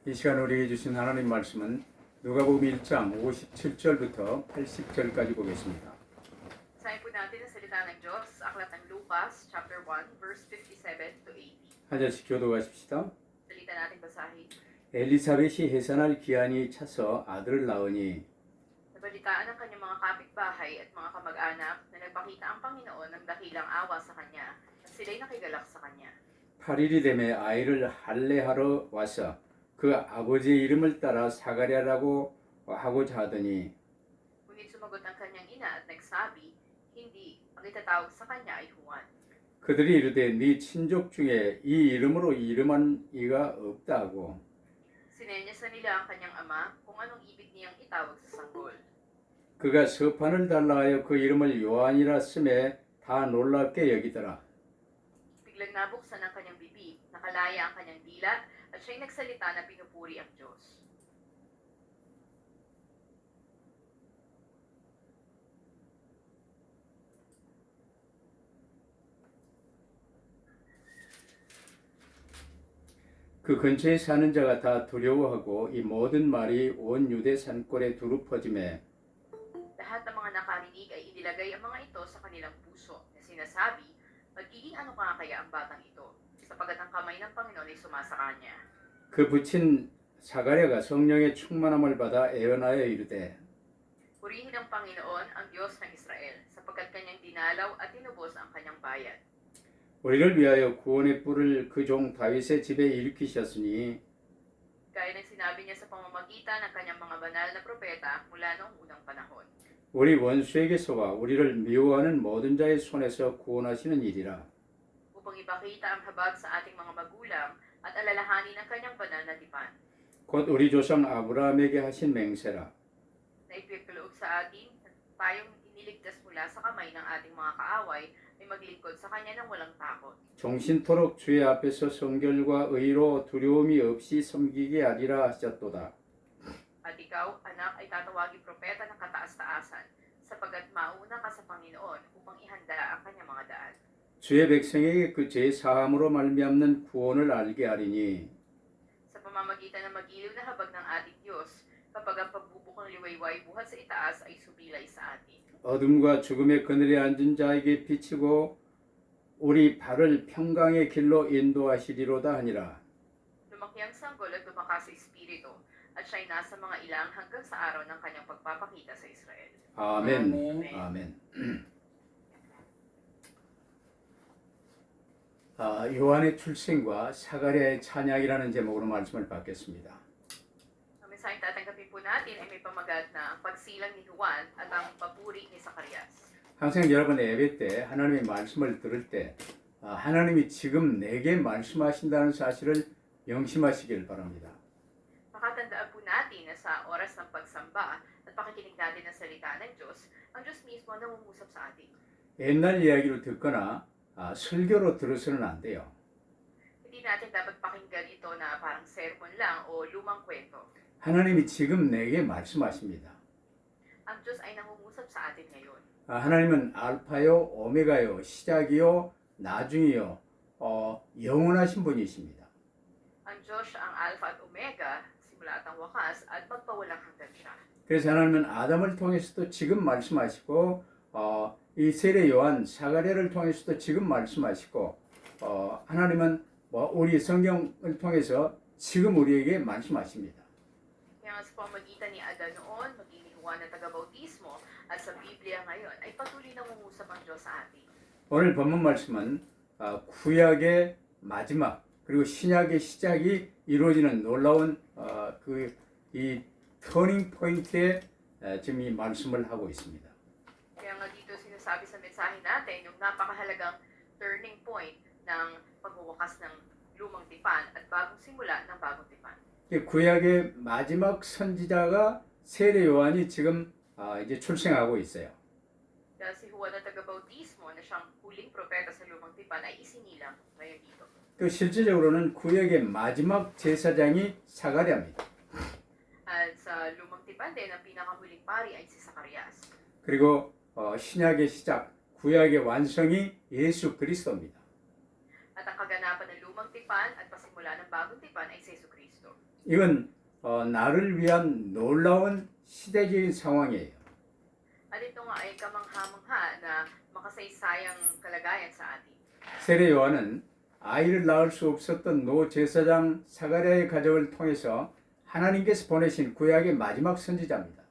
이 시간 우리에게 주신 하나님 말씀은 누가복음 1장 57절부터 80절까지 보겠습니다. Basahin po natin ang salita ng Diyos sa aklat ng Lucas, chapter 1, verse 57 to 80. 한 절씩 교도하십시다. Salita natin basahin. 엘리사벳이 해산할 기한이 차서 아들을 낳으니 Nabalitaan ng kanyang mga kapitbahay at mga kamag-anak na nagpakita ang Panginoon ng dakilang awa sa kanya at sila'y nakigalak sa kanya. 8일이 되매 아이를 할례하러 와서 그 아버지의 이름을 따라 사가랴라고 하고자 하더니 Ngunit sumagot ang kanyang ina at nagsabi, hindi, ang itatawag sa kanya ay Juan. 그들이 이르되 네 친족 중에 이 이름으로 이름한 이가 없다고. Sinenyas na nila ang kanyang ama kung anong ibig niyang itawag sa sanggol. 그가 서판을 달라하여 그 이름을 요한이라 쓰매 다 놀랍게 여기더라. Biglang nabuksan ang kanyang bibig, nakalaya ang kanyang dila, at siya'y nagsalita na pinupuri ang Diyos. 그 근처에 사는 자가 다 두려워하고 이 모든 말이 온 유대 산골에 두루 퍼짐에 Lahat ng mga nakarinig ay inilagay ang mga ito sa kanilang puso na sinasabi, magiging ano kaya ang batang ito, sapagat ang kamay ng Panginoon ay sumasa kanya. 그 붙인 사가랴가 성령의 충만함을 받아 애언하여 이르되 Purihin ng Panginoon ang Diyos ng Israel, sapagkat kanyang dinalaw at tinubos ang kanyang bayan. 우리를 위하여 구원의 뿔을 그 종 다윗의 집에 일으키셨으니 Gaya ng sinabi niya sa pamamagitan ng kanyang mga banal na propeta mula noong unang panahon. 우리 원수에게서와 우리를 미워하는 모든 자의 손에서 구원하시는 일이라. Upang ipakita ang habag sa ating mga magulang at alalahanin ang kanyang banal na tipan, 곧 우리 조상 아브라함에게 하신 맹세라. na ipinagkaloob sa atin at tayong iniligtas mula sa kamay ng ating mga kaaway ay maglingkod sa kanya ng walang takot. 종신토록 주의 앞에서 성결과 의로 두려움이 없이 섬기게 하리라 하셨도다. At ikaw, anak, ay tatawagin propeta ng kataas-taasan, sapagat mauna ka sa Panginoon upang ihanda ang kanyang mga daan. 주의 백성에게 그 죄 사함으로 말미암는 구원을 알게 하리니 Sa pamamagitan ng magiliw na habag ng ating Diyos, kapag ang pagbubukang liwayway buhat sa itaas ay subilay sa atin. 어둠과 죽음의 그늘에 앉은 자에게 비치고 우리 발을 평강의 길로 인도하시리로다 하니라. Lumaki ang sanggol at lumakas sa Espiritu, at siya'y nasa mga ilang hanggang sa araw ng kanyang pagpapakita sa Israel. 아멘. 아멘. 아멘. 요한의 출생과 사가랴의 찬양이라는 제목으로 말씀을 받겠습니다. Ang mensaheng tatanggapin po natin ay may pamagat na ang pagsilang ni Juan at ang papuri ni Zacarias. 항상 여러분 예배 때 하나님의 말씀을 들을 때 하나님이 지금 내게 말씀하신다는 사실을 명심하시길 바랍니다. Makatandaan po natin na sa oras ng pagsamba at pakikinig natin ng salita ng Diyos, ang Diyos mismo ang nangungusap sa atin. 옛날 이야기를 듣거나 설교로 들어서는 안 돼요. Hindi natin dapat pakinggan ito na parang sermon lang o lumang kwento. 하나님이 지금 내게 말씀하십니다. Ang Diyos ay nangungusap sa atin ngayon. 하나님은 알파요, 오메가요, 시작이요, 나중이요, 영원하신 분이십니다. Ang Diyos siya ang Alpha at Omega, simula at ang wakas, at magpawalang hanggan siya. 그래서 하나님은 아담을 통해서도 지금 말씀하시고 이 세례 요한 사가랴를 통해서도 지금 말씀하시고 하나님은 우리 성경을 통해서 지금 우리에게 말씀하십니다. Kaya nga sa pamagitan ni Adan noon, maging ni Juan na taga-bautismo, at sa Biblia ngayon, ay patuloy nangungusap ang Diyos sa atin. 오늘 본문 말씀은 구약의 마지막 그리고 신약의 시작이 이루어지는 놀라운 이 터닝 포인트에 지금 이 말씀을 하고 있습니다. Kaya nga dito sinasabi sa mensahe natin yung napakahalagang turning point ng pagwawakas ng lumang tipan at bagong simula ng bagong tipan. 구약의 마지막 선지자가 세례 요한이 지금 이제 출생하고 있어요. Dahil si Juan na taga-bautismo na siyang huling propeta sa lumang tipan ay isinilang ngayon dito. 또 실질적으로는 구약의 마지막 제사장이 사가랴입니다. At sa lumang tipan din, ang pinakahuling pari ay si Zacarias. 그리고 신약의 시작, 구약의 완성이 예수 그리스도입니다. At ang kaganapan ng lumang tipan at pasimula ng bagong tipan ay si Jesu Kristo. 이건 나를 위한 놀라운 시대적인 상황이에요. At ito nga ay kamangha-mangha na makasaysayang kalagayan sa atin. 세례 요한은 아이를 낳을 수 없었던 노 제사장 사가랴의 가정을 통해서 하나님께서 보내신 구약의 마지막 선지자입니다.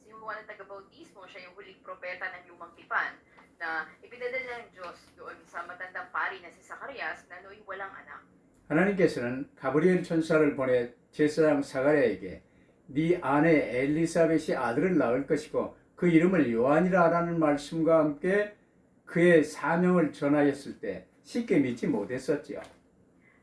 Si Juan ang taga-bautismo, siya yung huling propeta ng lumang tipan na ipinadala ng Diyos doon sa matandang pari na si Zacarias na nooy walang anak. 하나님께서는 가브리엘 천사를 보내 제사장 사가랴에게 네 아내 엘리사벳이 아들을 낳을 것이고 그 이름을 요한이라라는 말씀과 함께 그의 사명을 전하였을 때 쉽게 믿지 못했었지요.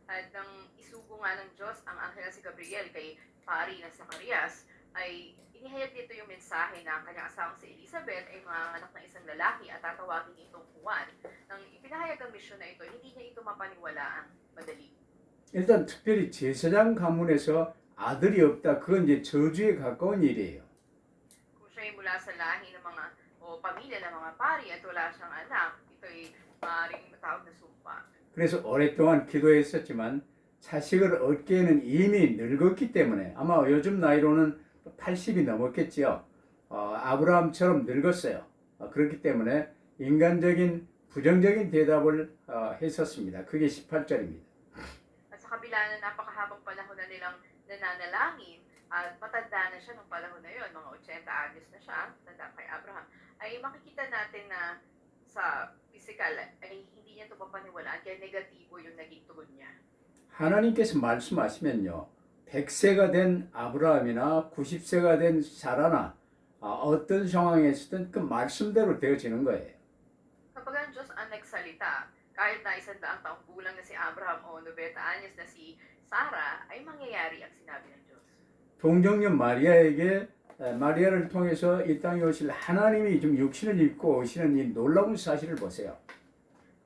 At nang isugo nga ng Diyos ang anghel na si Gabriel kay pari na Zacarias, ay inihayag dito yung mensahe na ang kanyang asawang si Elizabeth ay manganak ng isang lalaki at tatawagin itong Juan. Nang ipinahayag ang misyon na ito, hindi niya ito mapaniwalaang madali. 일단 특별히 제사장 가문에서 아들이 없다. 그건 이제 저주에 가까운 일이에요. Kung siya ay mula sa lahi ng mga o pamilya ng mga pari at wala siyang anak, ito ay maaaring matawag na sumpa. 그래서 오랫동안 기도했었지만 자식을 얻기에는 이미 늙었기 때문에 아마 요즘 나이로는 80이 넘었겠지요. 아브라함처럼 늙었어요. 그렇기 때문에 인간적인 부정적인 대답을 했었습니다. 그게 18절입니다. At sa kabila ng napakahabang panahon na nilang nananalangin, at matanda na siya nung panahon na yun, mga 80 anyos na siya, tanda kay Abraham, ay makikita natin na sa physical ay hindi niya ito mapaniwalaan, kaya negatibo yung naging tugon niya. 하나님께서 말씀하시면요. 100세가 된 아브라함이나 90세가 된 사라나 어떤 상황에서든 그 말씀대로 되어지는 거예요. Kapag ang Diyos ang nagsalita, kahit na 100 taong gulang na si Abraham o 90 anyos na si Sarah, ay mangyayari ang sinabi ng Diyos. 동정녀 마리아에게 마리아를 통해서 이 땅에 오실 하나님이 좀 육신을 입고 오시는 이 놀라운 사실을 보세요.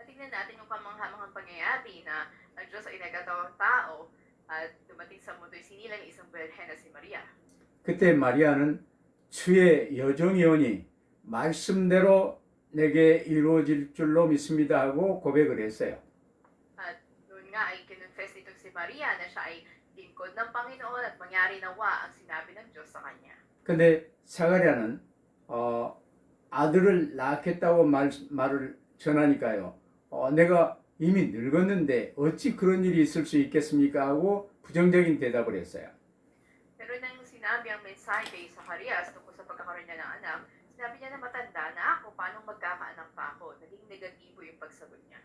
At tingnan natin yung kamangha-manghang pangyayari na ang Diyos ay nagkatawang tao at dumating sa mundo ay sinilang isang berhen na si Maria. 그때 마리아는 주의 여종이 오니 말씀대로 내게 이루어질 줄로 믿습니다 하고 고백을 했어요. At noon nga ay kinonfess nitong si Maria na siya ay lingkod ng Panginoon at mangyari nawa ang sinabi ng Diyos sa kanya. 근데 사가랴는 아들을 낳겠다고 말을 전하니까요. 내가 이미 늙었는데 어찌 그런 일이 있을 수 있겠습니까? 하고 부정적인 대답을 했어요. Pero nang sinabi ang mensahe kay Zacarias tungkol sa pagkakaroon niya ng anak, sinabi niya na matanda na ako, paano magkakaanak pa ako? Naging negatibo yung pagsagot niya.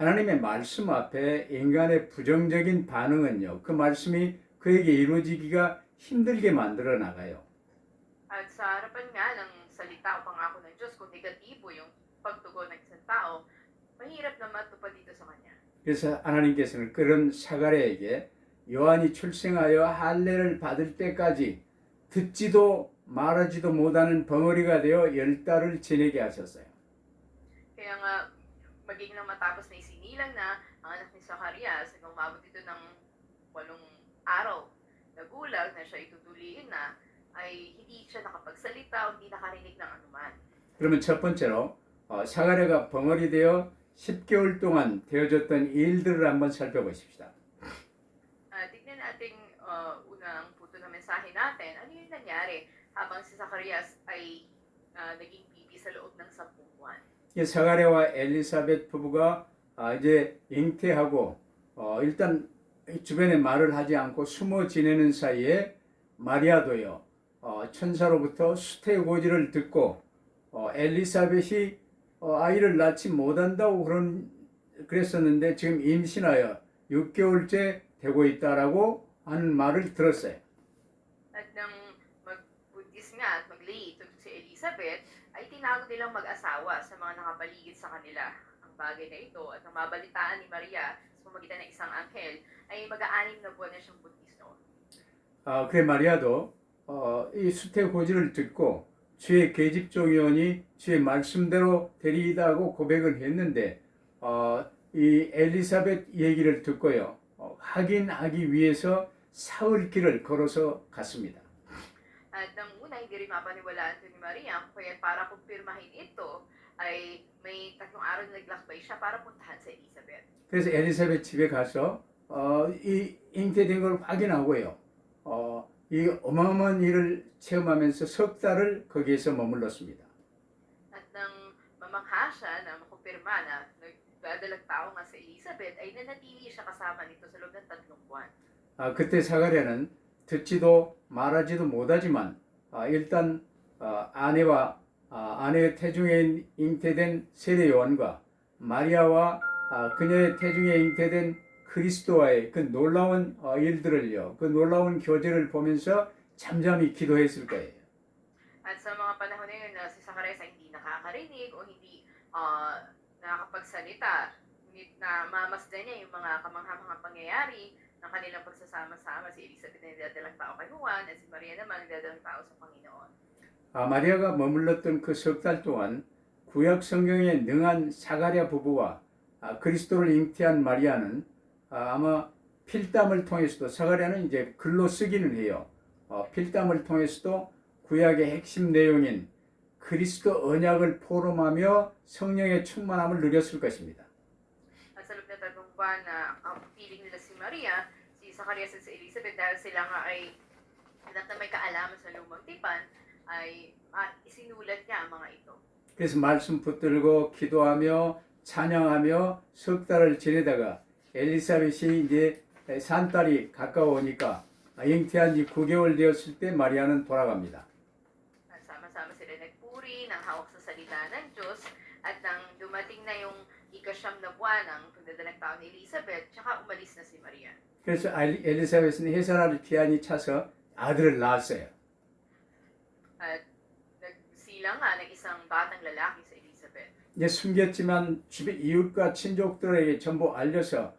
하나님의 말씀 앞에 인간의 부정적인 반응은요. 그 말씀이 그에게 이루어지기가 힘들게 만들어 나가요. At sa harapan nga ng salita o pangako ng Diyos, kung negatibo yung pagtugon ng isang tao, mahirap na matupad dito sa kanya. 그래서 하나님께서는 그런 사가랴에게 요한이 출생하여 할례를 받을 때까지 듣지도 말하지도 못하는 벙어리가 되어 10달을 지내게 하셨어요. Kaya nga, maging nang matapos na isinilang na ang anak ni Zacarias, hanggang umabot ito ng 8 araw na gulang na siya itutuliin na, ay hindi siya nakapagsalita o hindi nakarinig ng anuman. 그러면 첫 번째로 사가랴가 벙어리 되어 10개월 동안 되어졌던 일들을 한번 살펴보십시다. Tignan natin unang puto ng mensahe natin, ano yung nangyari habang si Zacarias ay naging bibi sa loob ng 10 buwan. 이 사가랴와 엘리사벳 부부가 이제 잉태하고 일단 주변에 말을 하지 않고 숨어 지내는 사이에 마리아도요 천사로부터 수태고지를 듣고 엘리사벳이 아이를 낳지 못한다고 그랬었는데 지금 임신하여 6개월째 되고 있다라고 하는 말을 들었어요. At nang magbuntis nga at mag-lay ito si Elizabeth, ay tinawag nilang mag-asawa sa mga nakapaligid sa kanila. Ang bagay na ito at nang mabalitaan ni Maria sa pamamagitan ng isang anghel, ay mag-aanim na buwan na siyang buntis noon. 그래 마리아도 이 수태고지를 듣고 주의 계집종이 오니 주의 말씀대로 되리이다 하고 고백을 했는데 이 엘리사벳 얘기를 듣고요 확인하기 위해서 사흘 길을 걸어서 갔습니다. At nang una, hindi rin mapaniwalaan ito ni Maria, kaya para kumpirmahin ito, ay may 3 araw na naglakbay siya para puntahan sa Elizabeth. 그래서 엘리사벳 집에 가서 이 잉태된 걸 확인하고요. 이 어마어마한 일을 체험하면서 석 달을 거기에서 머물렀습니다. At nang mamangha siya na makumpirma na nagdadalang tao nga sa Elizabeth, ay nanatili siya kasama nito sa loob ng 3 buwan. 그때 사가랴는 듣지도 말하지도 못하지만 일단 아내와 아내의 태중에 잉태된 세례 요한과 마리아와 그녀의 태중에 잉태된 그리스도와의 그 놀라운 일들을요, 그 놀라운 교제를 보면서 잠잠히 기도했을 거예요. At sa mga panahon na yun na si Zacarias ay hindi nakakarinig o hindi nakakapagsalita, ngunit na mamasdan niya yung mga kamangha-manghang pangyayari ng kanilang pagsasama-sama, si Elizabeth na nagdadalang tao kay Juan at si Maria naman nagdadalang tao sa Panginoon. 마리아가 머물렀던 그 석 달 동안 구약 성경에 능한 사가랴 부부와 그리스도를 잉태한 마리아는 아마 필담을 통해서도 사가랴는 이제 글로 쓰기는 해요. 필담을 통해서도 구약의 핵심 내용인 그리스도 언약을 포럼하며 성령의 충만함을 누렸을 것입니다. At sa loob na 3 buwan na piling nila si Maria, si Zacarias at si Elizabeth dahil sila nga ay na may kaalaman sa lumang tipan, ay isinulat niya ang mga ito. 그래서 말씀 붙들고 기도하며 찬양하며 석 달을 지내다가 엘리사벳이 이제 산딸이 가까워오니까 잉태한 지 9개월 되었을 때 마리아는 돌아갑니다. At sama-sama sila nagpuri ng hawak sa salita ng Diyos at nang dumating na yung ika-9 na buwan ng pagdadalang tao ni Elizabeth, tsaka umalis na si Maria. 그래서 엘리사벳은 해산하를 귀환이 차서 아들을 낳았어요. At nagsilang nga ng isang batang lalaki sa Elizabeth. 이제 숨겼지만 주변 이웃과 친족들에게 전부 알려서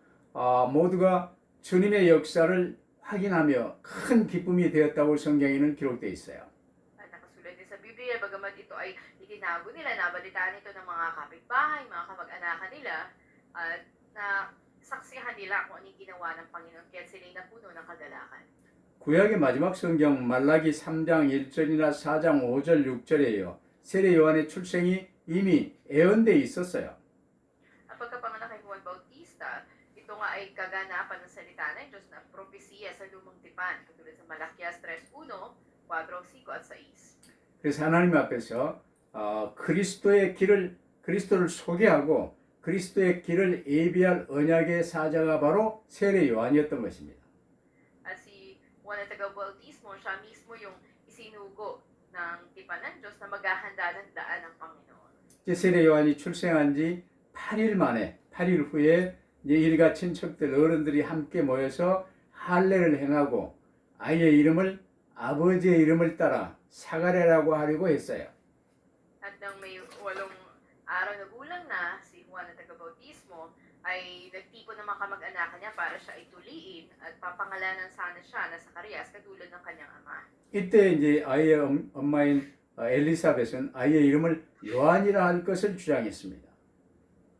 모두가 주님의 역사를 확인하며 큰 기쁨이 되었다고 성경에는 기록되어 있어요. At nakasulat din sa Biblia, bagamat ito ay itinago nila, nabalitaan ito ng mga kapitbahay, mga kamag-anakan nila, at na saksihan nila kung anong ginawa ng Panginoon, kaya sila'y napuno ng kagalakan. 구약의 마지막 성경 말라기 3장 1절이나 4장 5절 6절에요. 세례 요한의 출생이 이미 예언돼 있었어요. Ang pagkapanganak kay Juan Bautista, ito nga ay kaganapan ng salita ng Diyos na propesiya sa lumang tipan, katulad sa Malakias 3:1, 4, 5 at 6. 그래서 하나님 앞에서 그리스도를 소개하고 그리스도의 길을 예비할 언약의 사자가 바로 세례 요한이었던 것입니다. At si Juan at Bautista, siya mismo yung isinugo ng tipan ng Diyos na maghahanda ng daan ng Panginoon. 이제 세례 요한이 출생한 지 8일 만에 8일 후에 이제 일가 친척들 어른들이 함께 모여서 할례를 행하고 아이의 이름을 아버지의 이름을 따라 사가랴라고 하려고 했어요. At nang may 8 araw na gulang na, si Juan at Bautista ay nagtipon ng mga kamag-anakan niya para siya ay tuliin at papangalanan sana siya na Zacarias katulad ng kanyang ama. 이때 이제 아이의 엄마인 엘리사벳은 아이의 이름을 요한이라 할 것을 주장했습니다.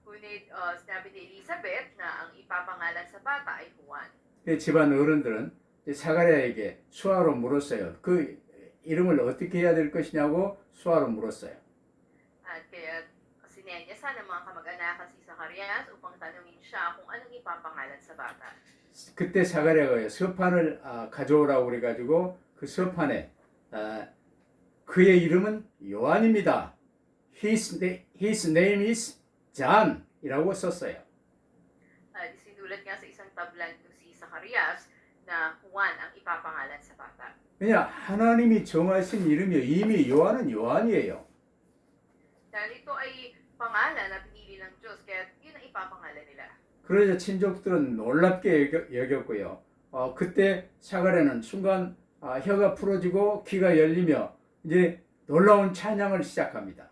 Ngunit sinabi ni Elizabeth na ang ipapangalan sa bata ay Juan. 집안 어른들은 사가랴에게 수화로 물었어요. 그 이름을 어떻게 해야 될 것이냐고 수화로 물었어요. At kaya sinenyasan ng mga kamag-anakan si Zacarias upang tanungin siya kung anong ipapangalan sa bata. 그때 사가랴가 서판을 가져오라고 그래가지고 그 서판에 그의 이름은 요한입니다. His name is John이라고 썼어요. At isinulat nga sa isang tablan to si Zacarias na Juan ang ipapangalan sa bata. 왜냐 하나님이 정하신 이름이요. 이미 요한은 요한이에요. Dahil ito ay pangalan na pinili ng Diyos, kaya yun ang ipapangalan nila. 그러자 친족들은 놀랍게 여겼고요. 그때 사가랴는 순간 혀가 풀어지고 귀가 열리며 이제 놀라운 찬양을 시작합니다.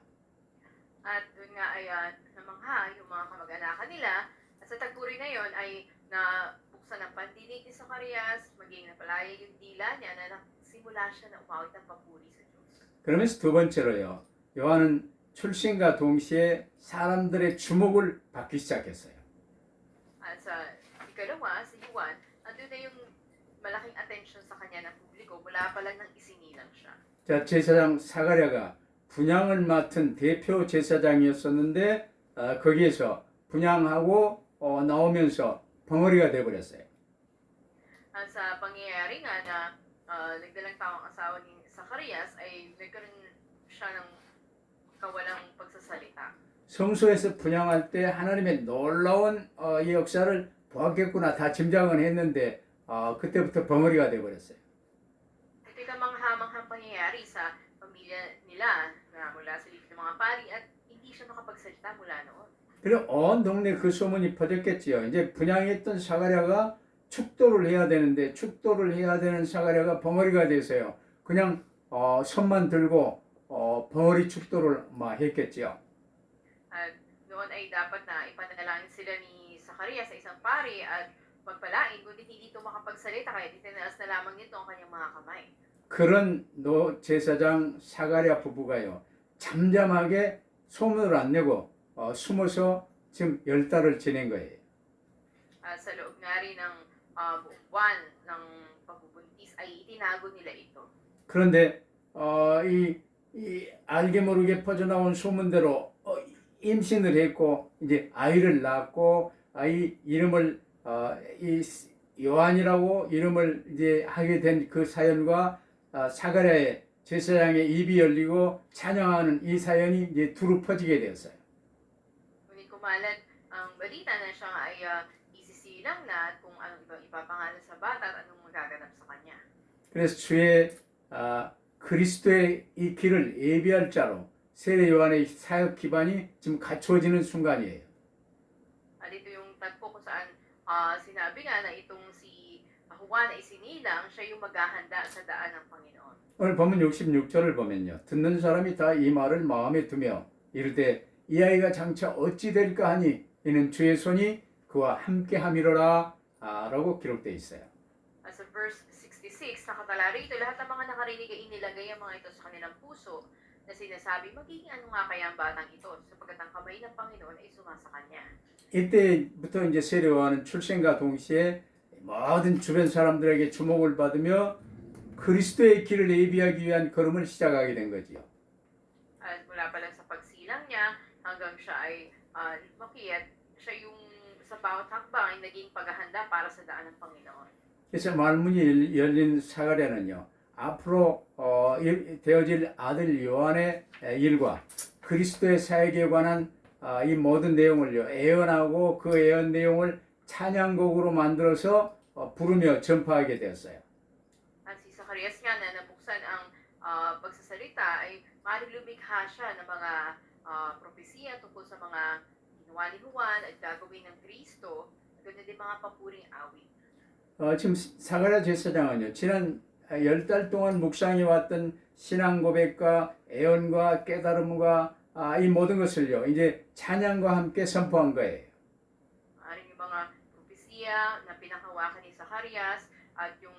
At doon nga ay namangha yung mga kamag-anakan nila. At sa tagpuri na yon ay nabuksan ang pandinig ni Zacarias, maging napalaya yung dila niya na nagsimula siya na umawit ng papuri sa Diyos. 그러면서 두 번째로요. 요한은 출생과 동시에 사람들의 주목을 받기 시작했어요. At sa ikalawa, si Juan, andun na yung malaking attention sa kanya ng publiko mula pa lang nang isinilang siya. 자, 제사장 사가랴가 분향을 맡은 대표 제사장이었었는데 거기에서 분향하고 나오면서 벙어리가 돼버렸어요. Sa pangyayari nga na nagdalang taong asawa ni Zacarias ay nagkaroon siya ng kawalang pagsasalita. 성소에서 분양할 때 하나님의 놀라운 이 역사를 보았겠구나 다 짐작은 했는데 그때부터 벙어리가 돼버렸어요. Ito'y kamangha-manghang pangyayari sa pamilya nila na mula sa lipi ng mga pari at hindi siya makapagsalita mula noon. 그리고 온 동네 그 소문이 퍼졌겠지요. 이제 분양했던 사가랴가 축도를 해야 되는데 축도를 해야 되는 사가랴가 벙어리가 돼서요. 그냥 손만 들고 벙어리 축도를 막 했겠지요. At noon ay dapat na ipanalangin sila ni Zacarias sa isang pari at magpalain, kundi hindi ito makapagsalita kaya itinaas na lamang nito ang kanyang mga kamay. 그런 제사장 사가랴 부부가요. 잠잠하게 소문을 안 내고 숨어서 지금 10달을 지낸 거예요. Sa loob nga rin ng buong buwan ng pagbubuntis ay itinago nila ito. 그런데 이 알게 모르게 퍼져나온 소문대로 임신을 했고 이제 아이를 낳고 아이 이름을 이 요한이라고 이름을 이제 하게 된 그 사연과 사가랴의 제사장의 입이 열리고 찬양하는 이 사연이 이제 두루 퍼지게 되었어요. Ngunit kumalat ang balita na siya ay isisilang na at kung anong ibang ipapangalan sa bata at anong magaganap sa kanya. 그래서 주의 그리스도의 이 길을 예비할 자로 세례 요한의 사역 기반이 지금 갖추어지는 순간이에요. At ito yung tagpo kung saan sinabi nga na itong si Juan ay sinilang, siya yung maghahanda sa daan ng Panginoon. 오늘 본문 66절을 보면요. 듣는 사람이 다 이 말을 마음에 두며 이르되 이 아이가 장차 어찌 될까 하니 이는 주의 손이 그와 함께 함이로라 라고 기록되어 있어요. Sa verse 66, nakatala rito, lahat ng mga nakarinig ay inilagay ang mga ito sa kanilang puso na sinasabi, magiging ano nga kaya ang batang ito sapagkat ang kamay ng Panginoon ay sumasa kanya. 이때부터 이제 세례 요한은 출생과 동시에 모든 주변 사람들에게 주목을 받으며 그리스도의 길을 예비하기 위한 걸음을 시작하게 된 거지요. At mula pa lang sa pagsilang niya hanggang siya ay lumaki at siya yung sa bawat hakbang ay naging paghahanda para sa daan ng Panginoon. 그래서 말문이 열린 사가랴는요. 앞으로 되어질 아들 요한의 일과 그리스도의 사역에 관한 이 모든 내용을요. 예언하고 그 예언 내용을 찬양곡으로 만들어서 부르며 전파하게 되었어요. At si Zacarias nga na nabuksan ang pagsasalita ay maaaring lumikha siya ng mga propesiya tungkol sa mga ginawa ni Juan at gagawin ng Kristo at ganoon din mga papuring awit. 지금 사가랴 제사장은요. 지난 10달 동안 묵상해 왔던 신앙 고백과 애언과 깨달음과 이 모든 것을요. 이제 찬양과 함께 선포한 거예요. Maaaring yung mga propesiya na pinanghawakan ni Zacarias at yung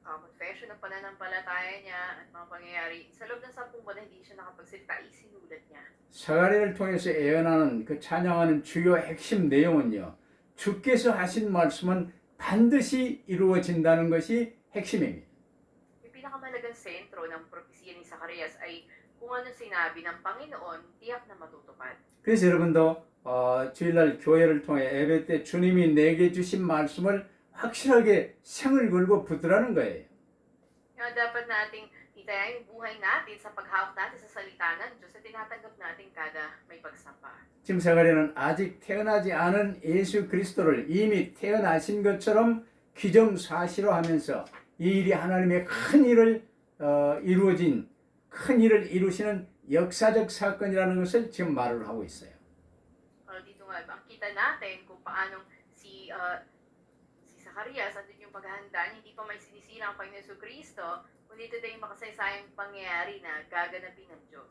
confession ng pananampalataya niya at mga pangyayari sa loob ng 10 buwan na hindi siya nakapagsalita, isinulat niya. 사가랴를 통해서 예언하는 그 찬양하는 주요 핵심 내용은요. 주께서 하신 말씀은 반드시 이루어진다는 것이 핵심입니다. Yung pinakamalagang sentro ng propesiya ni Zacarias ay kung ano sinabi ng Panginoon, tiyak na matutupad. 그래서 여러분도 주일날 교회를 통해 예배 때 주님이 내게 주신 말씀을 확실하게 생을 걸고 붙으라는 거예요. Kaya dapat nating itayain yung buhay natin sa paghawak natin sa salita ng Diyos at tinatanggap natin kada may pagsamba. 지금 사가랴는 아직 태어나지 않은 예수 그리스도를 이미 태어나신 것처럼 기정사실화하면서 이 일이 하나님의 큰 일을 이루어진 큰 일을 이루시는 역사적 사건이라는 것을 지금 말을 하고 있어요. Dito nga, makita natin kung paano si Zacarias at yung paghahanda niya, hindi pa may sinisira ang Panginoon Jesucristo, kundi ito yung makasaysayang pangyayari na gaganapin ng Diyos.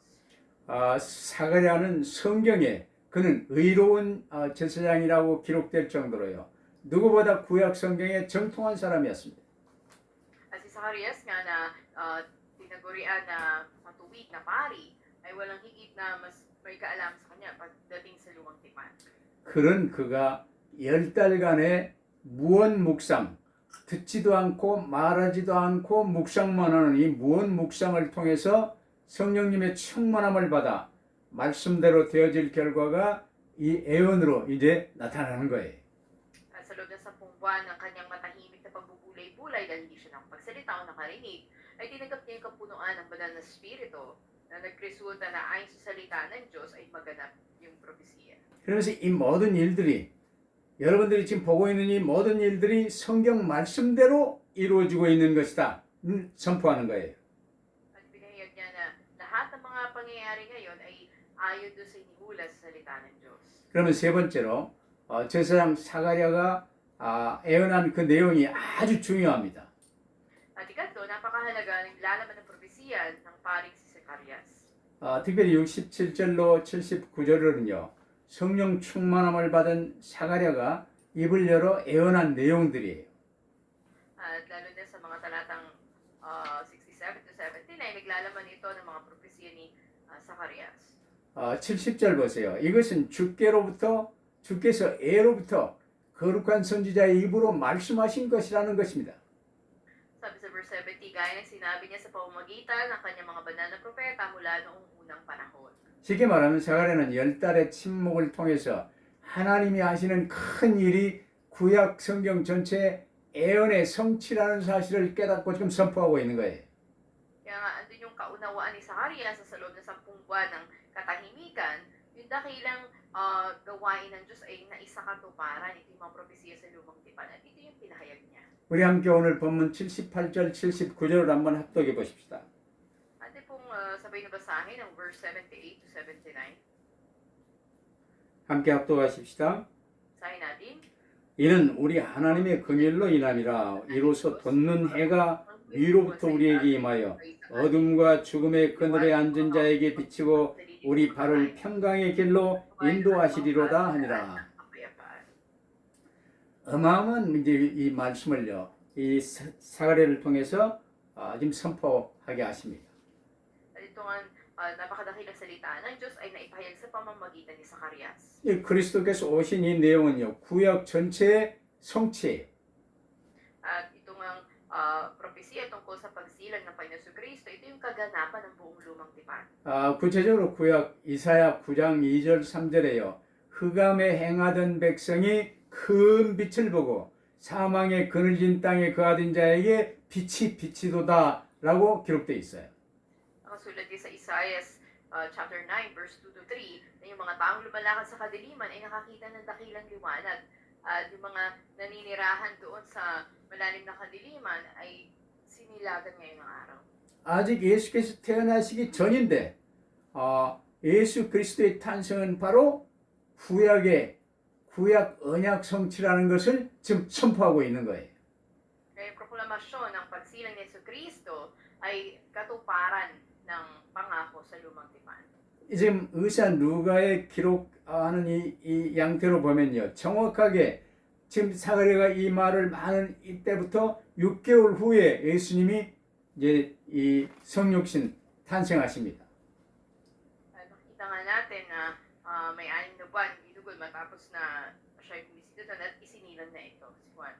사가랴는 성경에 그는 의로운 제사장이라고 기록될 정도로요. 누구보다 구약 성경에 정통한 사람이었습니다. At si Zacarias nga na tinagurian na matuwid na pari ay walang higit na mas may kaalam sa kanya pagdating sa lumang tipan. 그런 그가 10달간의 무언 묵상, 듣지도 않고 말하지도 않고 묵상만 하는 이 무언 묵상을 통해서 성령님의 충만함을 받아 말씀대로 되어질 결과가 이 애언으로 이제 나타나는 거예요. At sa loob ng 10 buwan ng kanyang matahimik na pagbubulay kulay dahil hindi siya nakapagsalita o nakarinig, ay tinanggap niya yung kapunuan ng banal na spirito na nagresulta na ayon sa salita ng Diyos ay maganap yung propesiya. 그러면서 이 모든 일들이 여러분들이 지금 보고 있는 이 모든 일들이 성경 말씀대로 이루어지고 있는 것이다. 선포하는 거예요. At pinahayag niya na lahat ng mga pangyayari ngayon ay ayon doon sa iniulat sa salita ng Diyos. 그러면 세 번째로 제사장 사가랴가 예언한 그 내용이 아주 중요합니다. At ikatlo, napakahalaga ng lalaman ng propesiya ng paring si Zacarias. 특별히 67절로 79절은요. 성령 충만함을 받은 사가랴가 입을 열어 예언한 내용들이에요. At lalo na sa mga talatang 67 to 79 ay naglalaman ito ng mga propesiya ni Zacarias. 70절 보세요. 이것은 주께서 애로부터 거룩한 선지자의 입으로 말씀하신 것이라는 것입니다. Sabi sa verse 70, gaya ng sinabi niya sa pamamagitan ng kanyang mga banal na propeta mula noong unang panahon. 쉽게 말하면 사가랴는 10달의 침묵을 통해서 하나님이 하시는 큰 일이 구약 성경 전체 예언의 성취라는 사실을 깨닫고 지금 선포하고 있는 거예요. Kaya nga, andun yung kaunawaan ni Zacarias sa loob ng 10 buwan ng katahimikan, yung dakilang gawain ng Diyos ay naisakatuparan. Ito yung mga propesiya sa lumang tipan at ito yung pinahayag niya. 우리 함께 오늘 본문 78절, 79절을 한번 합독해 보십시다. Ate pong sabay na basahin ng verse 78 to 79. 함께 합독하십시다. Basahin natin. 이는 우리 하나님의 긍휼로 인함이라. 이로써 돋는 해가 위로부터 우리에게 임하여 어둠과 죽음의 그늘에 앉은 자에게 비치고 우리 발을 평강의 길로 인도하시리로다 하니라. 어마어마한 이제 이 말씀을요, 이 사가랴를 통해서 지금 선포하게 하십니다. At ito nga, napakadakilang salita ng Diyos ay naipahayag sa pamamagitan ni Zacarias. 이 그리스도께서 오신 이 내용은요, 구약 전체의 성취예요. At itong propesiya tungkol sa pagsilang ng Panginoon Kristo, ito yung kaganapan ng buong lumang tipan. 구체적으로 구약 이사야 9장 2절 3절에요. 흑암에 행하던 백성이 큰 빛을 보고 사망의 그늘진 땅에 거하던 자에게 빛이 비치도다 라고 기록되어 있어요. Nakasulat din sa Isaiah chapter 9 verse 2 to 3 na yung mga taong lumalakad sa kadiliman ay nakakita ng dakilang liwanag. At yung mga naninirahan doon sa malalim na kadiliman ay sinilagan ngayong araw. 아직 예수께서 태어나시기 전인데 예수 그리스도의 탄생은 바로 구약 언약 성취라는 것을 지금 선포하고 있는 거예요. Kaya yung proklamasyon ng pagsilang ni Jesucristo ay katuparan ng pangako sa lumang tipan. 지금 의사 누가의 기록하는 이 양태로 보면요, 정확하게 지금 사가랴가 이 말을 하는 이때부터 6개월 후에 예수님이 이제 이 성육신 탄생하십니다. Nakita nga natin na may 6 na buwan idugol matapos na siya ay bumisita doon at isinilang na ito si Juan.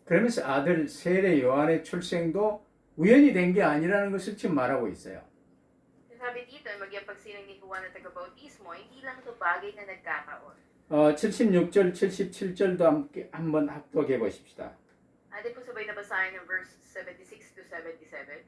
그러면서 아들 세례 요한의 출생도 우연이 된 게 아니라는 것을 지금 말하고 있어요. Sabi dito, maging pagsilang ni Juan na taga-bautismo, hindi lang ito bagay na nagkataon. 76절, 77절도 함께 한번 합독해 보십시다. Ate po sabay na basahin ng verse 76 to 77.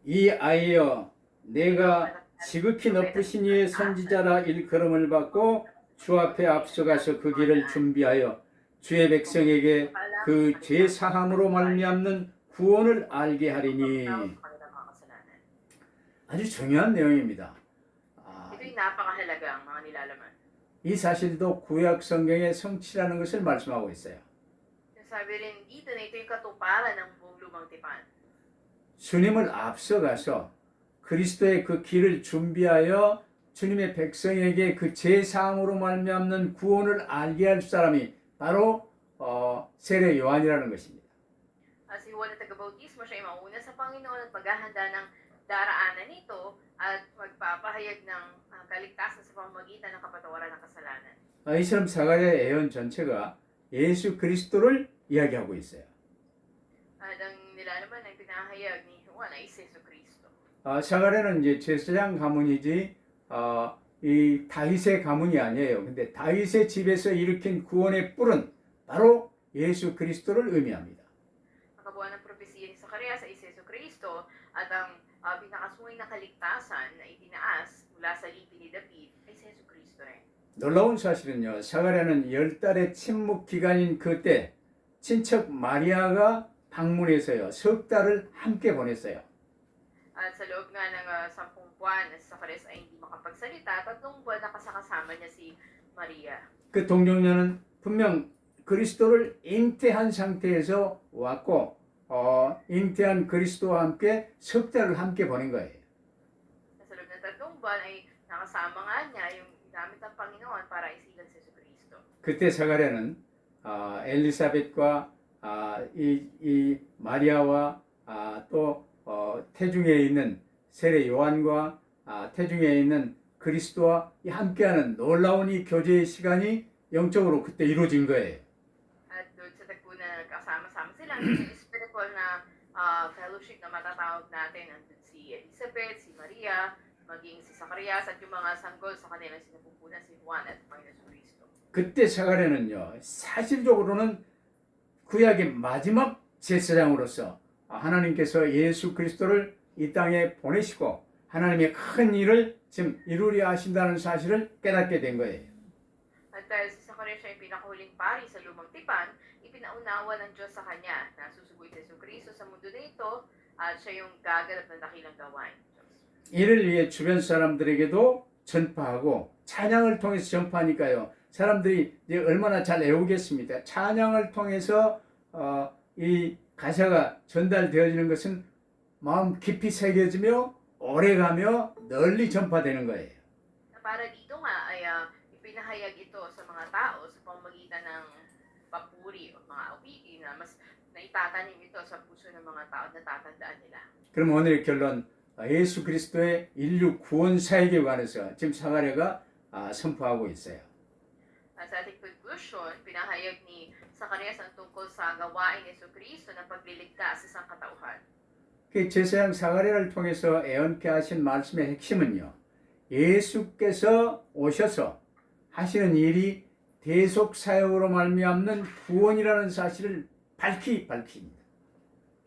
이 아이여, 내가 지극히 높으신 이의 선지자라 일컬음을 받고 주 앞에 앞서가서 그 길을 준비하여 주의 백성에게 그 죄 사함으로 말미암는 구원을 알게 하리니. 아주 중요한 내용입니다. Ito yung napakahalaga ang mga nilalaman. 이 사실도 구약 성경의 성취라는 것을 말씀하고 있어요. Sabi rin dito na ito yung katuparan ng buong lumang tipan. 주님을 앞서가서 그리스도의 그 길을 준비하여 주님의 백성에게 그 죄 사함으로 말미암는 구원을 알게 할 사람이 바로 세례 요한이라는 것입니다. Si Juan na taga-bautismo, siya ay mauna sa Panginoon at maghahanda ng daraanan nito at magpapahayag ng kaligtasan sa pamamagitan ng kapatawaran ng kasalanan. 이처럼 사가랴의 예언 전체가 예수 그리스도를 이야기하고 있어요. At ang nilalaman ng pinahayag ni Juan ay si Jesucristo. 사가랴는 이제 제사장 가문이지 이 다윗의 가문이 아니에요. 근데 다윗의 집에서 일으킨 구원의 뿔은 바로 예수 그리스도를 의미합니다. Ang kabuuan ng propesya Sakarias ay si Jesucristo at ang pinakasungay na kaligtasan na itinaas mula sa lipi ni David ay si Jesucristo rin. 놀라운 사실은요. 사가랴는 10달의 침묵 기간인 그때 친척 마리아가 방문해서요. 석 달을 함께 보냈어요. At sa loob nga ng 10 buwan na si Sakarias ay hindi makapagsalita, 3 buwan na kasakasama niya si Maria. 그 동정녀는 분명 그리스도를 잉태한 상태에서 왔고 잉태한 그리스도와 함께 석 달을 함께 보낸 거예요. Sa loob ng 3 buwan ay nakasama nga niya yung gamit ng Panginoon para isigan si Jesucristo. 그때 사가랴는 엘리사벳과 이 마리아와 또 태중에 있는 세례 요한과 태중에 있는 그리스도와 함께하는 놀라운 이 교제의 시간이 영적으로 그때 이루어진 거예요. At doon sa tagpo na kasama-sama sila, yung spiritual na fellowship na matatawag natin, andun si Elizabeth, si Maria, maging si Zacarias at yung mga sanggol sa kanilang sinapupunan si Juan at Panginoon Cristo. 그때 사가랴는요, 사실적으로는 구약의 마지막 제사장으로서 하나님께서 예수 그리스도를 이 땅에 보내시고 하나님의 큰 일을 지금 이루려 하신다는 사실을 깨닫게 된 거예요. At dahil si Zacarias siya yung pinakahuling pari sa lumang tipan, ipinaunawa ng Diyos sa kanya na susugoy si Jesucristo sa mundo na ito at siya yung gaganap ng dakilang gawain ng Diyos. 이를 위해 주변 사람들에게도 전파하고 찬양을 통해서 전파하니까요. 사람들이 이제 얼마나 잘 외우겠습니까? 찬양을 통해서 이 가사가 전달되어지는 것은 마음 깊이 새겨지며 오래가며 널리 전파되는 거예요. Para dito nga ay ipinahayag ito sa mga tao sa pamamagitan ng papuri o mga awiti na mas naitatanim ito sa puso ng mga tao na tatandaan nila. 그럼 오늘의 결론 예수 그리스도의 인류 구원 사역에 관해서 지금 사가랴가 선포하고 있어요. At sa ating conclusion, pinahayag ni Zacarias ang tungkol sa gawain ni Jesucristo na pagliligtas sa isang katauhan. 그 제사장 사가랴를 통해서 애언케 하신 말씀의 핵심은요. 예수께서 오셔서 하시는 일이 대속 사역으로 말미암는 구원이라는 사실을 밝힙니다.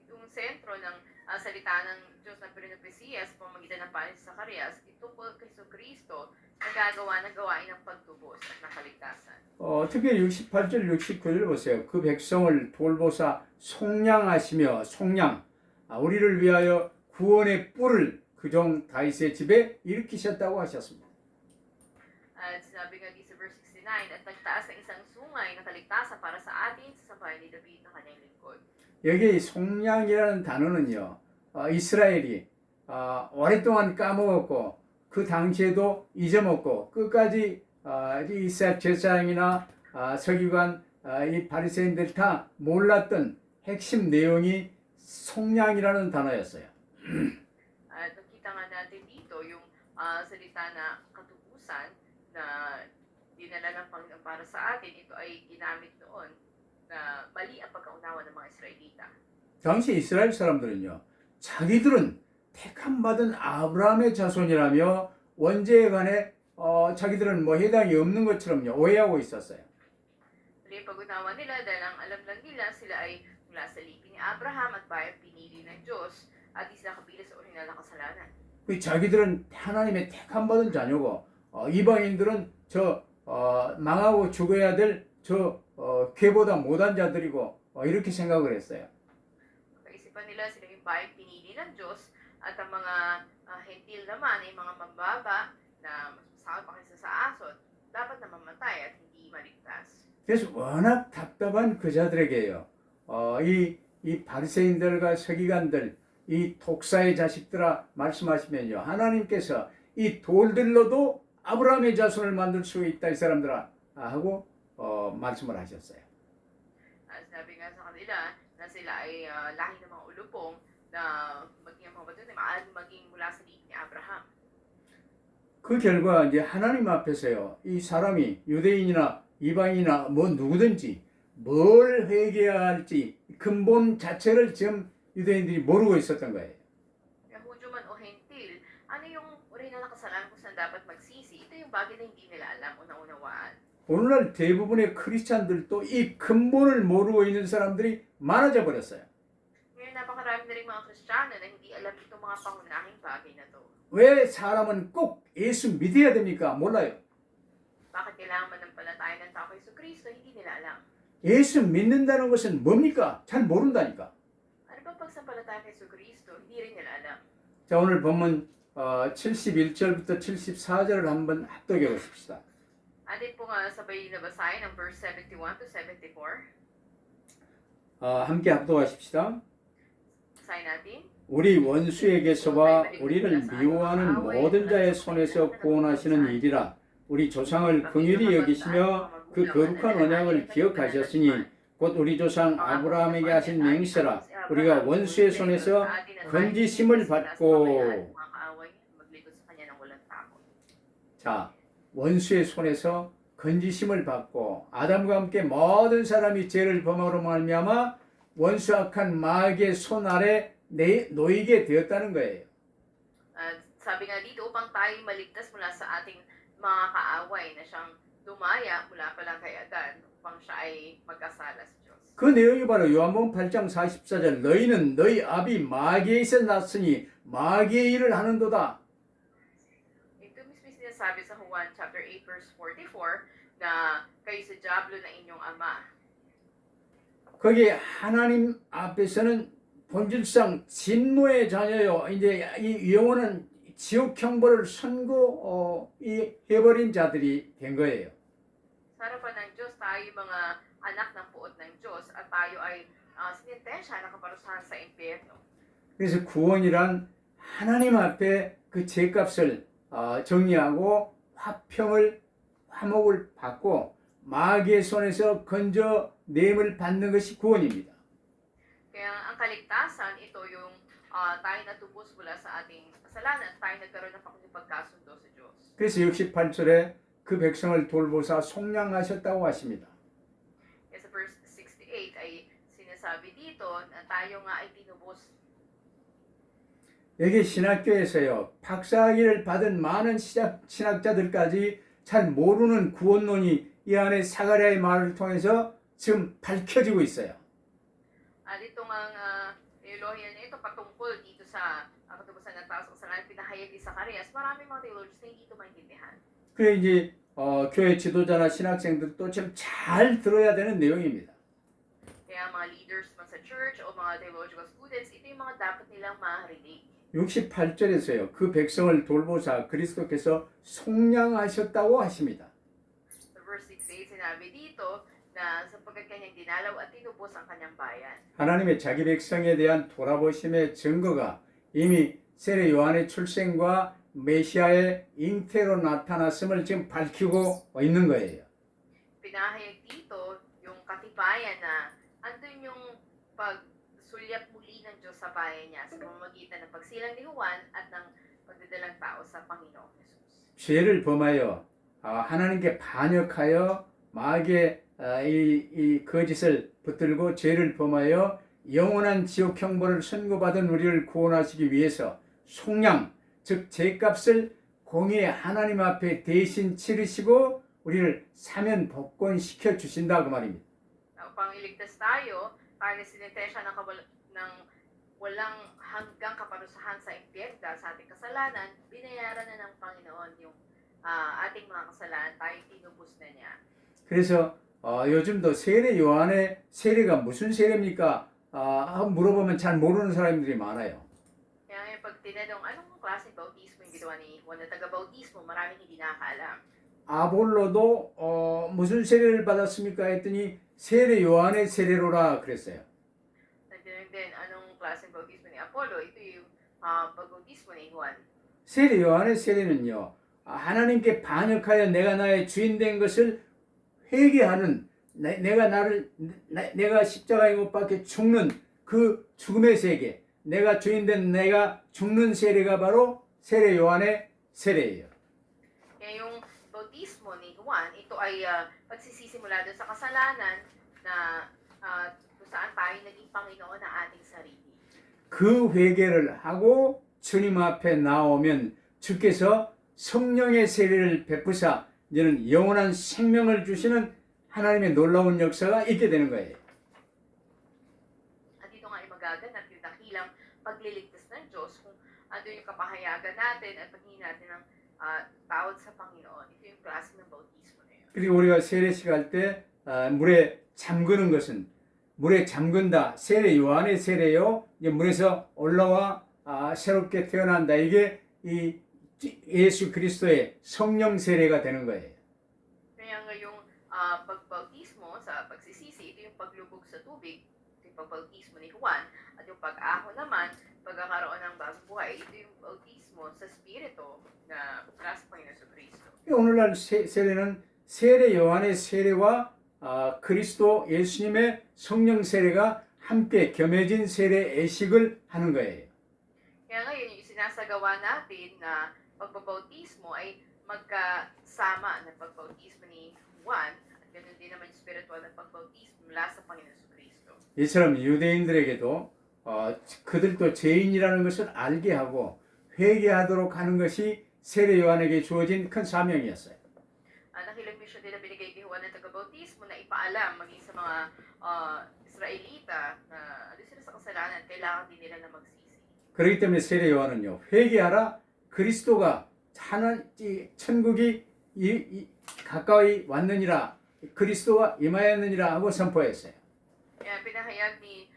Itong sentro ng salita ng Diyos na pinagpesiya sa pamamagitan ng panig sa Zacarias, itungkol kay Jesucristo na gagawa ng gawain ng pagtubos at ng kaligtasan. 특히 68절, 69절 보세요. 그 백성을 돌보사 속량하시며 우리를 위하여 구원의 뿔을 그종 다윗의 집에 일으키셨다고 하셨습니다. At sinabi nga sa verse 69, at nagtaas ng isang sungay na kaligtasan para sa atin sa sambahayan ni David na kanyang lingkod. 여기 속량이라는 단어는요. 이스라엘이 오랫동안 까먹었고 그 당시에도 잊어먹고 끝까지 이스라엘 제사장이나 서기관 이 바리새인들 다 몰랐던 핵심 내용이 속량이라는 단어였어요. At nakita nga natin dito yung salita na katubusan na dinala ng Panginoon para sa atin, ito ay ginamit noon na mali ang pagkaunawa ng mga Israelita. 당시 이스라엘 사람들은요. 자기들은 택함 받은 아브라함의 자손이라며 원죄에 관해 자기들은 뭐 해당이 없는 것처럼요. 오해하고 있었어요. Mali ang pag-unawa nila dahil ang alam lang nila sila ay mula sa lipi ni Abraham at bayang pinili ng Diyos at di sila kabila sa orihinal na kasalanan. 자기들은 하나님의 택함 받은 자녀고 이방인들은 저 망하고 죽어야 될 저 걔보다 못한 자들이고 이렇게 생각을 했어요. Kaisipan nila sila yung bayang pinili ng Diyos at ang mga hentil naman ay mga mababa na mas masakit pa kaysa sa aso dapat na mamatay at hindi maligtas. 그래서 워낙 답답한 그 자들에게요. 이 바리새인들과 서기관들, 이 독사의 자식들아 말씀하시면요. 하나님께서 이 돌들로도 아브라함의 자손을 만들 수 있다 이 사람들아 하고 말씀을 하셨어요. Sinabi nga sa kanila na sila ay lahi ng mga ulupong na maging mga bato na maaaring maging mula sa lipi ni Abraham. 그 결과 이제 하나님 앞에서요. 이 사람이 유대인이나 이방인이나 뭐 누구든지 뭘 회개해야 할지 근본 자체를 지금 유대인들이 모르고 있었던 거예요. Kaya Hudyo man o Hentil, ano yung orihinal na kasalanan kung saan dapat magsisi? Ito yung bagay na hindi nila alam o naunawaan. 오늘날 대부분의 크리스찬들도 이 근본을 모르고 있는 사람들이 많아져 버렸어요. Ngayon Ngayon, napakarami na rin mga Kristiyano na hindi alam itong mga pangunahing bagay na to. 왜 사람은 꼭 예수 믿어야 됩니까? 몰라요. Bakit kailangan manampalataya ng tao kay Kristo? Hindi nila alam. 예수 믿는다는 것은 뭡니까? 잘 모른다니까. Ano ba pagsampalataya kay Kristo? Hindi rin nila alam. 자, 오늘 본문 71절부터 74절을 한번 합독해 보십시다. Atin po nga sabay nabasahin ang verse 71 to 74. 함께 합독하십시다. Basahin natin. 우리 원수에게서와 우리를 미워하는 모든 자의 손에서 구원하시는 일이라 우리 조상을 긍휼히 여기시며 그 거룩한 언약을 기억하셨으니 곧 우리 조상 아브라함에게 하신 맹세라 우리가 원수의 손에서 건지심을 받고. 자, 원수의 손에서 건지심을 받고 아담과 함께 모든 사람이 죄를 범함으로 말미암아 원수 악한 마귀의 손 아래 놓이게 되었다는 거예요. Sabi nga dito, upang tayo maligtas mula sa ating mga kaaway na siyang dumaya mula pa lang kay Adan upang siya ay magkasala sa Diyos. 그 내용이 바로 요한복음 8장 44절 너희는 너희 아비 마귀에서 났으니 마귀의 일을 하는도다. Ito mismo sinasabi sa Juan chapter 8 verse 44 na kayo sa Diablo na inyong ama. 거기에 하나님 앞에서는 본질상 진노의 자녀요. 이제 이 영혼은 지옥 형벌을 선고해버린 자들이 된 거예요. Sa harapan ng Diyos, tayo mga anak ng puot ng Diyos at tayo ay sinintensya na kaparusahan sa impyerno. 그래서 구원이란 하나님 앞에 그 죄값을 정리하고 화목을 받고 마귀의 손에서 건져냄을 받는 것이 구원입니다. Kaya ang kaligtasan, ito yung tayo natubos mula sa ating kasalanan, tayo nagkaroon ng pakikipagkasundo sa Diyos. 그래서 68절에 그 백성을 돌보사 속량하셨다고 하십니다. Kaya sa verse 68 ay sinasabi dito na tayo nga ay tinubos. 여기 신학교에서요, 박사학위를 받은 많은 신학자들까지 잘 모르는 구원론이 이 안에 사가랴의 말을 통해서 지금 밝혀지고 있어요. Dito nga teolohiya na ito patungkol dito sa katubusan ng taos kasalanan pinahayag ni Zacarias. Marami mga theologians na hindi ito maintindihan. 그래 이제 교회 지도자나 신학생들도 좀 잘 들어야 되는 내용입니다. Kaya mga leaders man sa church o mga theological students, ito yung mga dapat nilang marinig. 68절에서요. 그 백성을 돌보사 그리스도께서 속량하셨다고 하십니다. Sa verse 68 sinabi dito na sapagkat kanyang dinalaw at tinubos ang kanyang bayan. 하나님의 자기 백성에 대한 돌아보심의 증거가 이미 세례 요한의 출생과 메시아의 잉태로 나타났음을 지금 밝히고 있는 거예요. Pinahayag dito yung katibayan na andun yung pagsulyap muli ng Diyos sa bayan niya sa pamamagitan ng pagsilang ni Juan at ng pagdadalang tao sa Panginoong Jesus. 죄를 범하여 하나님께 반역하여 마귀의 이 거짓을 붙들고 죄를 범하여 영원한 지옥 형벌을 선고받은 우리를 구원하시기 위해서 속량, 즉 죄값을 공의의 하나님 앞에 대신 치르시고 우리를 사면 복권시켜 주신다 그 말입니다. Upang iligtas tayo, tayo na sinintensya ng walang hanggang kaparusahan sa impyerno sa ating kasalanan, binayaran na ng Panginoon yung ating mga kasalanan, tayo tinubos na niya. 그래서 요즘도 세례 요한의 세례가 무슨 세례입니까? 물어보면 잘 모르는 사람들이 많아요. Kaya ngayon pag tinanong, anong klaseng bautismo yung ginawa ni Juan na taga-bautismo, maraming hindi nakakaalam. 아볼로도 무슨 세례를 받았습니까? 했더니 세례 요한의 세례로라 그랬어요. Nagtanong din, anong klaseng bautismo ni Apollo? Ito yung bautismo ni Juan. 세례 요한의 세례는요. 하나님께 반역하여 내가 나의 주인 된 것을 회개하는 내가 십자가에 못 박혀 죽는 그 죽음의 세계, 내가 주인 된 내가 죽는 세례가 바로 세례 요한의 세례예요. Kaya yung bautismo ni Juan, ito ay pagsisimula doon sa kasalanan na kung saan tayo naging Panginoon ng ating sarili. 그 회개를 하고 주님 앞에 나오면 주께서 성령의 세례를 베푸사 이제는 영원한 생명을 주시는 하나님의 놀라운 역사가 있게 되는 거예요. At dito nga ay magaganap yung pagliligtas ng Diyos, kung ano yung kapahayagan natin at paghingi natin ng tawad sa Panginoon. Ito yung klase ng bautismo na yun. 그리고 우리가 세례식 할 때 물에 잠그는 것은 물에 잠근다. 세례 요한의 세례요. 이제 물에서 올라와 새롭게 태어난다. 이게 이 예수 그리스도의 성령 세례가 되는 거예요. Kaya nga yung pagbautismo sa pagsisisi, ito yung paglubog sa tubig, ito yung pagbautismo ni Juan, at yung pag-ahon naman, pagkakaroon ng bagong buhay, ito yung bautismo sa Espiritu na mula sa Panginoon Jesucristo. 오늘날 세례는 세례 요한의 세례와 그리스도 예수님의 성령 세례가 함께 겸해진 세례 예식을 하는 거예요. Kaya ngayon, yung sinasagawa natin na pagbabautismo ay magkasama ng pagbautismo ni Juan at ganoon din naman yung spiritual na pagbautismo mula sa Panginoon Jesucristo. 이처럼 유대인들에게도 그들도 죄인이라는 것을 알게 하고 회개하도록 하는 것이 세례 요한에게 주어진 큰 사명이었어요. Nakilang mission din na binigay kay Juan ng taga-bautismo na ipaalam maging sa mga Israelita na ano sila sa kasalanan, kailangan din nila na magsisi. 그렇기 때문에 세례 요한은요, 회개하라, 그리스도가 천국이 가까이 왔느니라, 그리스도가 임하였느니라 하고 선포했어요. Kaya pinahayag ni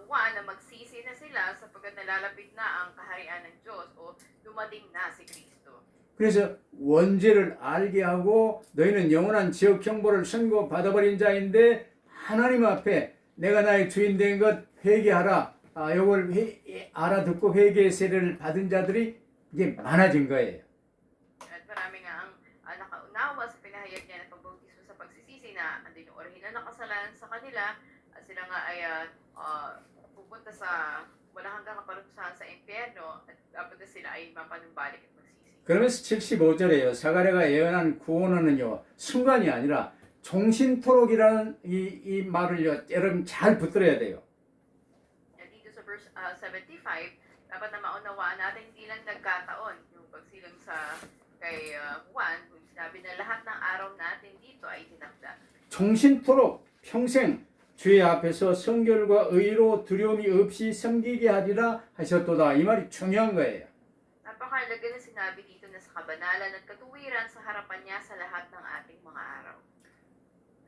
Juan na magsisi na sila sapagkat nalalapit na ang kaharian ng Diyos o dumating na si Kristo. 그래서 원죄를 알게 하고 너희는 영원한 지옥 형벌을 선고받아버린 자인데 하나님 앞에 내가 나의 주인 된 것 회개하라. 이걸 알아듣고 회개의 세례를 받은 자들이 이제 많아진 거예요. At marami nga ang nakaunawa sa pinahayag niya ng pagbautismo sa pagsisisi na andun yung orihinal na kasalanan sa kanila at sila nga ay pupunta sa walang hanggang kaparusahan sa impyerno at dapat na sila ay mapanumbalik at magsisi. 그러면서 75절에요. 사가랴가 예언한 구원은요, 순간이 아니라 종신토록이라는 이 말을요, 여러분 잘 붙들어야 돼요. Dito sa verse 75, dapat na maunawaan natin hindi lang nagkataon yung pagsilang sa kay Juan, kung sinabi na lahat ng araw natin dito ay tinakda. 종신토록 평생 주의 앞에서 성결과 의로 두려움이 없이 섬기게 하리라 하셨도다. 이 말이 중요한 거예요. Napakahalaga na sinabi dito na sa kabanalan at katuwiran sa harapan niya sa lahat ng ating mga araw.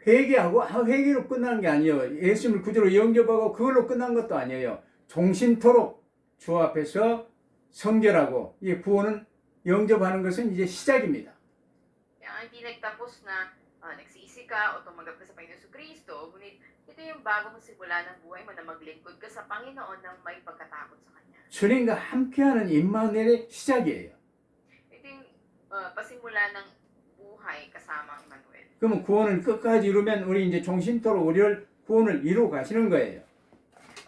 회개하고 회개로 끝나는 게 아니에요. 예수님을 구주로 영접하고 그걸로 끝난 것도 아니에요. 종신토록 주 앞에서 성결하고 이 구원은 영접하는 것은 이제 시작입니다. Kaya hindi nagtapos na nagsisi ka o tumanggap ka sa Panginoon Jesucristo, ngunit ito yung bagong simula ng buhay mo na maglingkod ka sa Panginoon ng may pagkatakot sa Kanya. 주님과 함께하는 임마누엘의 시작이에요. Ito yung pasimula ng buhay kasama ang Emmanuel. 그러면 구원을 끝까지 이루면 우리 이제 종신토록 우리를 구원을 이루어 가시는 거예요.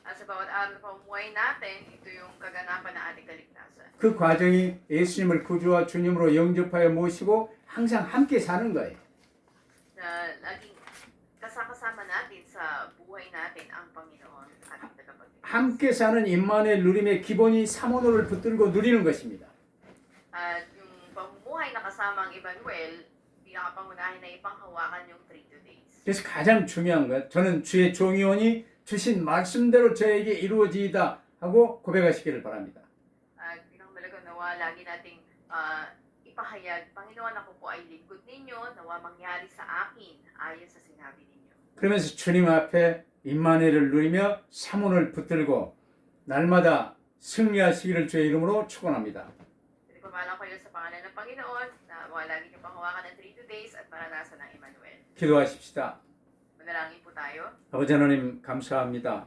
At sa bawat araw na pamumuhay natin, ito yung kaganapan ng ating kaligtasan. 그 과정이 예수님을 구주와 주님으로 영접하여 모시고 항상 함께 사는 거예요. Na laging kasama natin sa buhay natin ang Panginoon at ating tagapagligtas. 함께 사는 임마누엘 누림의 기본이 사모노를 붙들고 누리는 것입니다. At yung pamumuhay na kasama ang Emmanuel, pinakapangunahin na ipanghawakan yung 3 days. 그래서 가장 중요한 것, 저는 주의 종이오니 주신 말씀대로 저에게 이루어지이다 하고 고백하시기를 바랍니다. At pinakamalaga nawa lagi nating ipahayag, Panginoon, ako po ay lingkod ninyo, nawa mangyari sa akin ayon sa sinabi ninyo. 그러면서 주님 앞에 임마누엘을 누리며 사모를 붙들고 날마다 승리하시기를 주의 이름으로 축원합니다. Pamalang kayo sa pangalan ng Panginoon na wala lagi niyong panghawakan ng 3 days at maranasan ng Emmanuel. 기도하십시다. Manalangin po tayo. 아버지 하나님 감사합니다.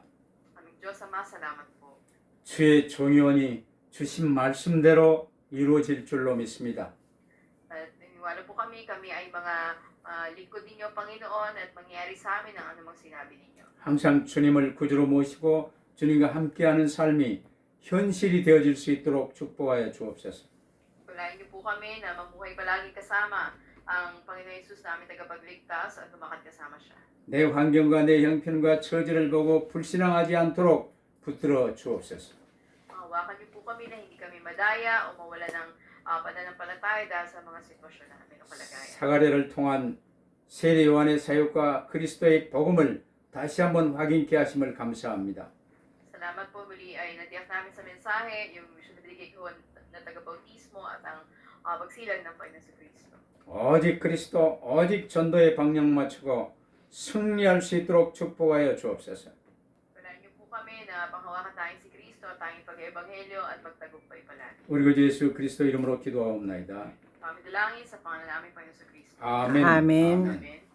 Aming Diyos Ama, salamat po. 주의 종이오니 주신 말씀대로 이루어질 줄로 믿습니다. At naniwala po kami ay mga lingkod ninyo, Panginoon, at mangyari sa amin ang anumang sinabi ninyo. 항상 주님을 구주로 모시고 주님과 함께하는 삶이 현실이 되어질 수 있도록 축복하여 주옵소서. Palain niyo po kami na mamuhay palagi kasama ang Panginoon Yesus na aming tagapagligtas at lumakad kasama siya. 내 환경과 내 형편과 처지를 보고 불신앙하지 않도록 붙들어 주옵소서. Hawakan niyo po kami na hindi kami madaya o mawala ng pananampalataya dahil sa mga sitwasyon namin o kalagayan. 사가랴를 통한 세례 요한의 사역과 그리스도의 복음을 다시 한번 확인케 하심을 감사합니다. Salamat Salamat po muli ay natiyak namin sa mensahe, yung misyon na binigay ko na taga-bautismo at ang pagsilang ng Panginoon sa Kristo. 오직 그리스도, 오직 전도에 방향 맞추고 승리할 수 있도록 축복하여 주옵소서. Palaan niyo po kami na panghawakan tayong si Kristo, tayong pag-ebanghelyo at magtagumpay palagi. 우리 그 예수 그리스도 이름으로 기도하옵나이다. Kami dalangin sa pangalan namin Panginoon sa Kristo. 아멘. 아멘. Amen.